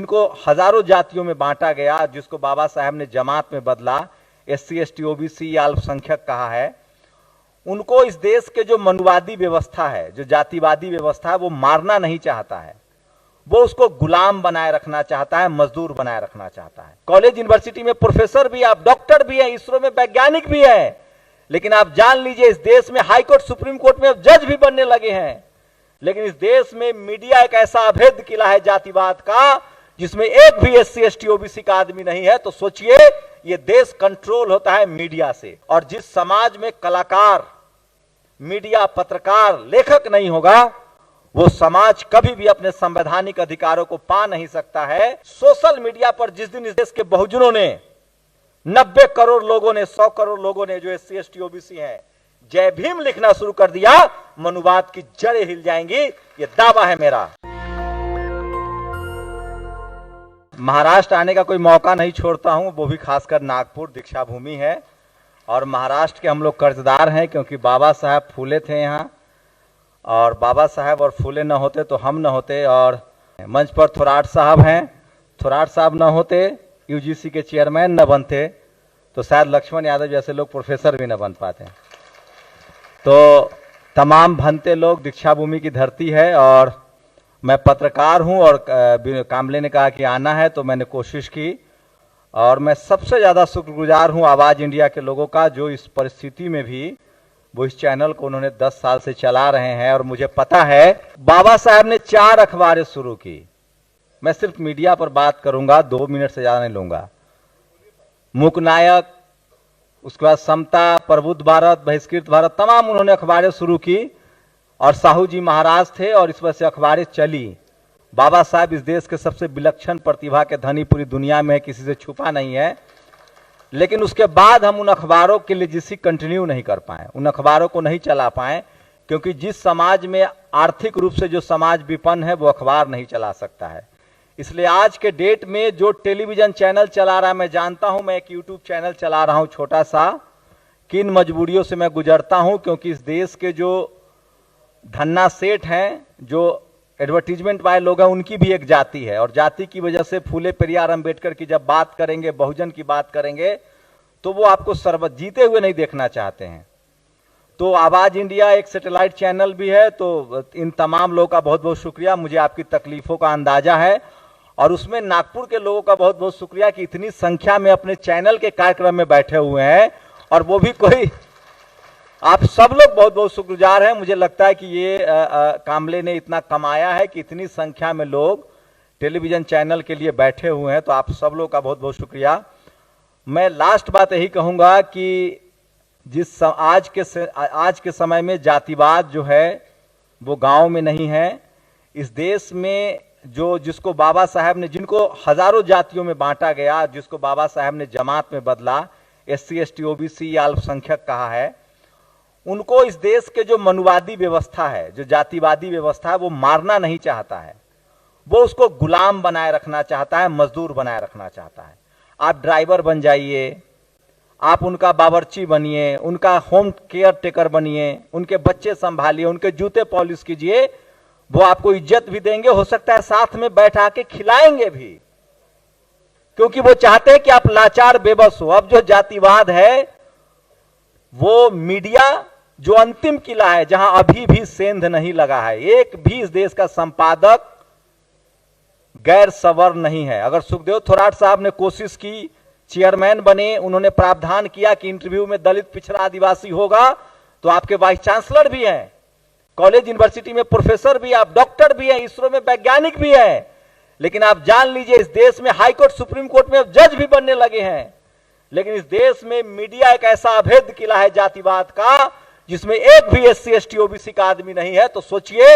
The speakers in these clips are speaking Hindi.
इनको हजारों जातियों में बांटा गया, जिसको बाबा साहब ने जमात में बदला, SC ST OBC या अल्पसंख्यक कहा है, उनको इस देश के जो मनुवादी व्यवस्था है, जो जातिवादी व्यवस्था है, वो मारना नहीं चाहता है। वो उसको गुलाम बनाए रखना चाहता है, मजदूर बनाए रखना चाहता है। कॉलेज यूनिवर्सिटी में प्रोफेसर भी है, आप डॉक्टर भी हैं, इसरो में वैज्ञानिक भी हैं, लेकिन आप जान लीजिए इस देश में हाई कोर्ट सुप्रीम कोर्ट में अब जज भी बनने लगे हैं। लेकिन इस देश में मीडिया एक ऐसा अभेद किला है जातिवाद का, जिसमें एक भी SC ST OBC का आदमी नहीं है। तो सोचिए, ये देश कंट्रोल होता है मीडिया से। और जिस समाज में कलाकार, मीडिया, पत्रकार, लेखक नहीं होगा, वो समाज कभी भी अपने संवैधानिक अधिकारों को पा नहीं सकता है। सोशल मीडिया पर जिस दिन इस देश के बहुजनों ने, 90 करोड़ लोगों ने, 100 करोड़ लोगों ने जो SC ST OBC है, जय भीम लिखना शुरू कर दिया, मनुवाद की जड़ें हिल जाएंगी, ये दावा है मेरा। महाराष्ट्र आने का कोई मौका नहीं छोड़ता हूं, वो भी खासकर नागपुर दीक्षा भूमि है। और महाराष्ट्र के हम लोग कर्जदार हैं, क्योंकि बाबा साहब फूले थे यहाँ, और बाबा साहब और फूले न होते तो हम न होते। और मंच पर थोराट साहब हैं, थोराट साहब न होते, UGC के चेयरमैन न बनते, तो शायद लक्ष्मण यादव जैसे लोग प्रोफेसर भी न बन पाते। तो तमाम भंते लोग, दीक्षा भूमि की धरती है। और मैं पत्रकार हूं, और कामले ने कहा कि आना है, तो मैंने कोशिश की। और मैं सबसे ज़्यादा शुक्रगुजार हूं आवाज़ इंडिया के लोगों का, जो इस परिस्थिति में भी वो इस चैनल को उन्होंने 10 साल से चला रहे हैं। और मुझे पता है, बाबा साहब ने 4 अखबारें शुरू की। मैं सिर्फ मीडिया पर बात करूंगा, 2 मिनट से ज़्यादा नहीं लूंगा। मूकनायक, उसके बाद समता, प्रबुद्ध भारत, बहिष्कृत भारत, तमाम उन्होंने अखबारें शुरू की। और साहू जी महाराज थे, और इस वजह से अखबारें चली। बाबा साहब इस देश के सबसे विलक्षण प्रतिभा के धनी पूरी दुनिया में, किसी से छुपा नहीं है। लेकिन उसके बाद हम उन अखबारों के लिए जिसी कंटिन्यू नहीं कर पाए, उन अखबारों को नहीं चला पाए, क्योंकि जिस समाज में आर्थिक रूप से जो समाज विपन्न है, वो अखबार नहीं चला सकता है। इसलिए आज के डेट में जो टेलीविजन चैनल चला रहा है, मैं जानता हूं, मैं एक यूट्यूब चैनल चला रहा हूं छोटा सा, किन मजबूरियों से मैं गुजरता हूं, क्योंकि इस देश के जो धन्ना सेठ हैं, जो एडवर्टीजमेंट वाले लोग हैं, उनकी भी एक जाति है। और जाति की वजह से फूले पेरियार अम्बेडकर की जब बात करेंगे, बहुजन की बात करेंगे, तो वो आपको सर्वत जीते हुए नहीं देखना चाहते हैं। तो आवाज इंडिया एक सैटेलाइट चैनल भी है। तो इन तमाम लोगों का बहुत बहुत शुक्रिया, मुझे आपकी तकलीफों का अंदाजा है। और उसमें नागपुर के लोगों का बहुत बहुत शुक्रिया कि इतनी संख्या में अपने चैनल के कार्यक्रम में बैठे हुए हैं, और वो भी कोई, आप सब लोग बहुत बहुत शुक्रगुजार हैं। मुझे लगता है कि ये कामले ने इतना कमाया है कि इतनी संख्या में लोग टेलीविजन चैनल के लिए बैठे हुए हैं, तो आप सब लोग का बहुत बहुत शुक्रिया। मैं लास्ट बात यही कहूंगा कि आज के समय में जातिवाद जो है वो गांव में नहीं है। इस देश में जिसको बाबा साहब ने, जिनको हजारों जातियों में बांटा गया, जिसको बाबा साहब ने जमात में बदला, SC ST OBC या अल्पसंख्यक कहा है, उनको इस देश के जो मनुवादी व्यवस्था है, जो जातिवादी व्यवस्था है, वो मारना नहीं चाहता है। वो उसको गुलाम बनाए रखना चाहता है, मजदूर बनाए रखना चाहता है। आप ड्राइवर बन जाइए, आप उनका बावर्ची बनिए, उनका होम केयर टेकर बनिए, उनके बच्चे संभालिए, उनके जूते पॉलिश कीजिए, वो आपको इज्जत भी देंगे, हो सकता है साथ में बैठा के खिलाएंगे भी, क्योंकि वो चाहते हैं कि आप लाचार बेबस हो। अब जो जातिवाद है, वो मीडिया जो अंतिम किला है, जहां अभी भी सेंध नहीं लगा है, एक भी इस देश का संपादक गैर सवर नहीं है। अगर सुखदेव थोराट साहब ने कोशिश की, चेयरमैन बने, उन्होंने प्रावधान किया कि इंटरव्यू में दलित, पिछड़ा, आदिवासी होगा, तो आपके वाइस चांसलर भी हैं, कॉलेज यूनिवर्सिटी में प्रोफेसर भी, आप डॉक्टर भी हैं, इसरो में वैज्ञानिक भी हैं, लेकिन आप जान लीजिए इस देश में हाई कोर्ट सुप्रीम कोर्ट में अब जज भी बनने लगे हैं। लेकिन इस देश में मीडिया एक ऐसा अभेद किला है जातिवाद का, जिसमें एक भी SC ST OBC का आदमी नहीं है। तो सोचिए,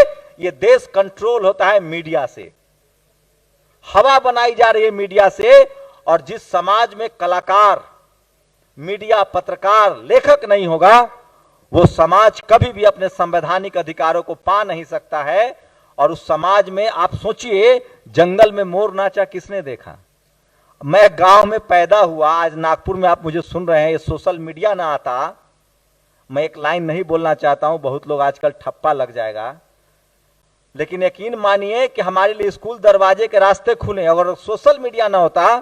ये देश कंट्रोल होता है मीडिया से, हवा बनाई जा रही है मीडिया से। और जिस समाज में कलाकार, मीडिया, पत्रकार, लेखक नहीं होगा, वो समाज कभी भी अपने संवैधानिक अधिकारों को पा नहीं सकता है। और उस समाज में आप सोचिए, जंगल में मोर नाचा किसने देखा? मैं गांव में पैदा हुआ, आज नागपुर में आप मुझे सुन रहे हैं, ये सोशल मीडिया ना आता, मैं एक लाइन नहीं बोलना चाहता हूं, बहुत लोग आजकल ठप्पा लग जाएगा। लेकिन यकीन मानिए कि हमारे लिए स्कूल दरवाजे के रास्ते खुले। अगर सोशल मीडिया ना होता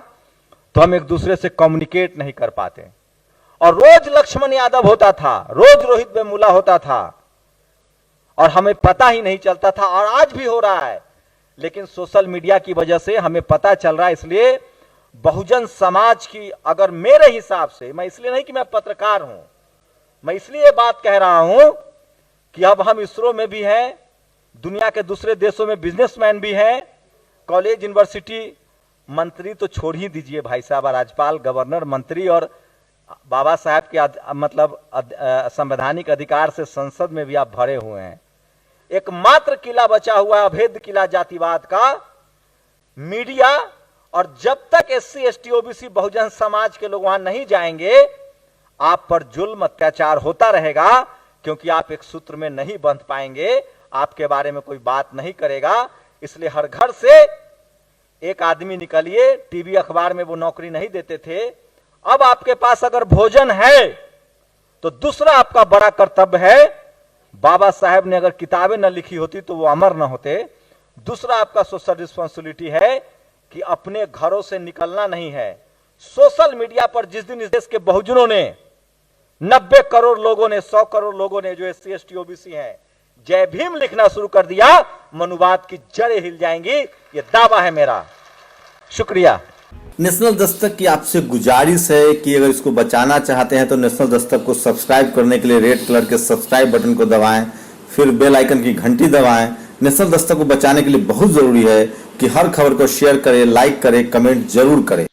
तो हम एक दूसरे से कम्युनिकेट नहीं कर पाते। और रोज लक्ष्मण यादव होता था, रोज रोहित वेमुला होता था और हमें पता ही नहीं चलता था, और आज भी हो रहा है। लेकिन सोशल मीडिया की वजह से हमें पता चल रहा है। इसलिए बहुजन समाज की, अगर मेरे हिसाब से, मैं इसलिए नहीं कि मैं पत्रकार हूं, मैं इसलिए बात कह रहा हूं कि अब हम इसरो में भी हैं, दुनिया के दूसरे देशों में बिजनेसमैन भी हैं, कॉलेज यूनिवर्सिटी मंत्री तो छोड़ ही दीजिए भाई साहब, राज्यपाल, गवर्नर, मंत्री और बाबा साहब के मतलब संवैधानिक अधिकार से संसद में भी आप भरे हुए हैं। एकमात्र किला बचा हुआ है अभेद किला जातिवाद का, मीडिया। और जब तक SC ST OBC Bahujan Samaj के लोग वहां नहीं जाएंगे, आप पर जुल्म अत्याचार होता रहेगा, क्योंकि आप एक सूत्र में नहीं बंध पाएंगे, आपके बारे में कोई बात नहीं करेगा। इसलिए हर घर से एक आदमी निकलिए। टीवी अखबार में वो नौकरी नहीं देते थे। अब आपके पास अगर भोजन है तो दूसरा आपका बड़ा कर्तव्य है, बाबा साहेब ने अगर किताबें न लिखी होती तो वो अमर न होते। दूसरा आपका सोशल रिस्पॉन्सिबिलिटी है कि अपने घरों से निकलना नहीं है। सोशल मीडिया पर जिस दिन इस देश के बहुजनों ने, 90 करोड़ लोगों ने, 100 करोड़ लोगों ने जो SC ST OBC हैं, जय भीम लिखना शुरू कर दिया, मनुवाद की जड़ें हिल जाएंगी, ये दावा है मेरा। शुक्रिया। नेशनल दस्तक की आपसे गुजारिश है कि अगर इसको बचाना चाहते हैं तो नेशनल दस्तक को सब्सक्राइब करने के लिए रेड कलर के सब्सक्राइब बटन को दबाएं, फिर बेल आइकन की घंटी दबाएं। नेशनल दस्तक को बचाने के लिए बहुत जरूरी है कि हर खबर को शेयर करें, लाइक करें, कमेंट जरूर करें।